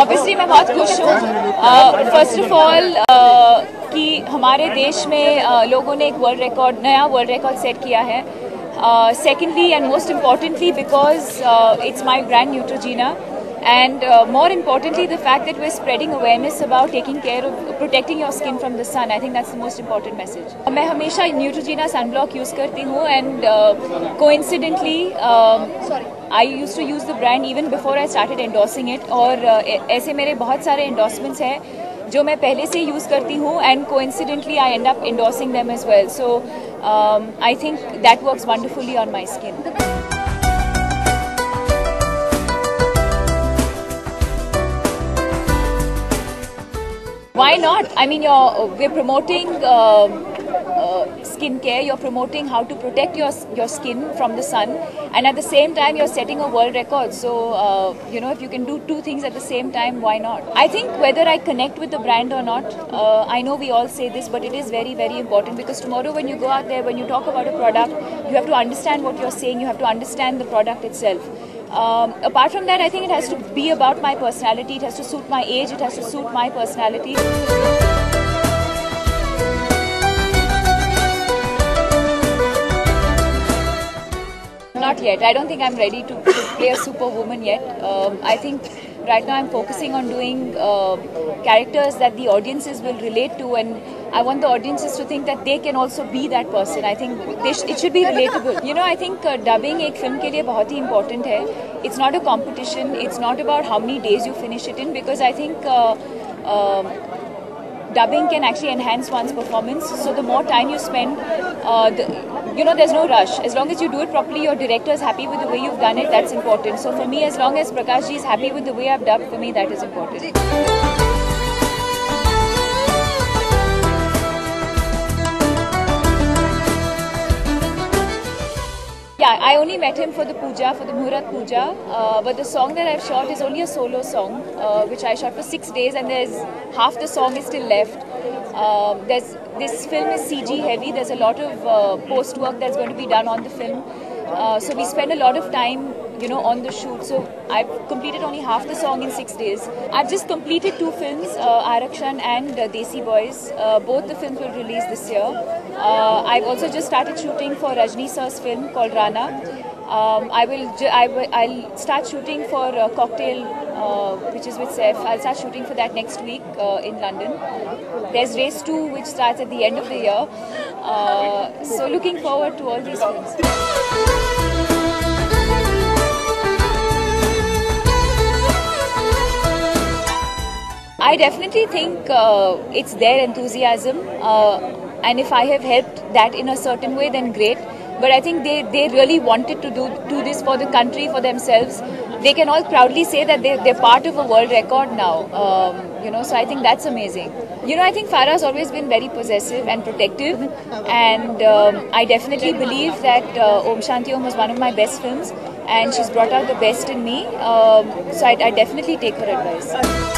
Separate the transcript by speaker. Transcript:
Speaker 1: Obviously मैं बहुत खुश हूँ। फर्स्ट ऑफ ऑल कि हमारे देश में लोगों ने एक नया वर्ल्ड रिकॉर्ड सेट किया है। Secondly and most importantly because it's my brand Neutrogena, and more importantly the fact that we're spreading awareness about taking care of protecting your skin from the sun. I think that's the most important message. मैं हमेशा Neutrogena sunblock use करती हूँ, and coincidentally I used to use the brand even before I started endorsing it, और ऐसे मेरे बहुत सारे endorsements हैं जो मैं पहले से यूज़ करती हूँ, and coincidentally I end up endorsing them as well. So I think that works wonderfully on my skin. Why not? I mean, we're promoting skincare. You're promoting how to protect your skin from the sun, and at the same time, you're setting a world record. So, if you can do two things at the same time, why not? I think whether I connect with the brand or not, I know we all say this, but it is very, very important, because tomorrow when you go out there, when you talk about a product, you have to understand what you're saying. You have to understand the product itself. Apart from that, I think it has to be about my personality. It has to suit my age. It has to suit my personality. Not yet. I don't think I'm ready to play a superwoman yet. I think right now I'm focusing on doing characters that the audiences will relate to, and I want the audiences to think that they can also be that person. I think it should be relatable. I think dubbing एक film के लिए बहुत ही important है. It's not a competition. It's not about how many days you finish it in, because I think dubbing can actually enhance one's performance. So the more time you spend, there's no rush. As long as you do it properly, your director is happy with the way you've done it, that's important. So for me, as long as Prakash ji is happy with the way I've dubbed, for me that is important. Yeah, I only met him for the puja, for the Muhurat puja, but the song that I've shot is only a solo song, which I shot for 6 days, and there's half the song is still left. This film is CG heavy. There's a lot of post work that's going to be done on the film, so we spend a lot of time on the shoot. So I've completed only half the song in 6 days. I've just completed 2 films, Arakshan and Desi Boys. Both the films will release this year. I've also just started shooting for Rajni sir's film called Rana. I'll start shooting for Cocktail, which is with Saif. I'll start shooting for that next week in London. There's Race 2, which starts at the end of the year. So looking forward to all these films. I definitely think it's their enthusiasm, and if I have helped that in a certain way, then great. But I think they really wanted to do this for the country, for themselves. They can all proudly say that they're part of a world record now, so I think that's amazing. I think Farah's always been very possessive and protective, and I definitely believe that Om Shanti Om was one of my best films, and she's brought out the best in me, so I definitely take her advice.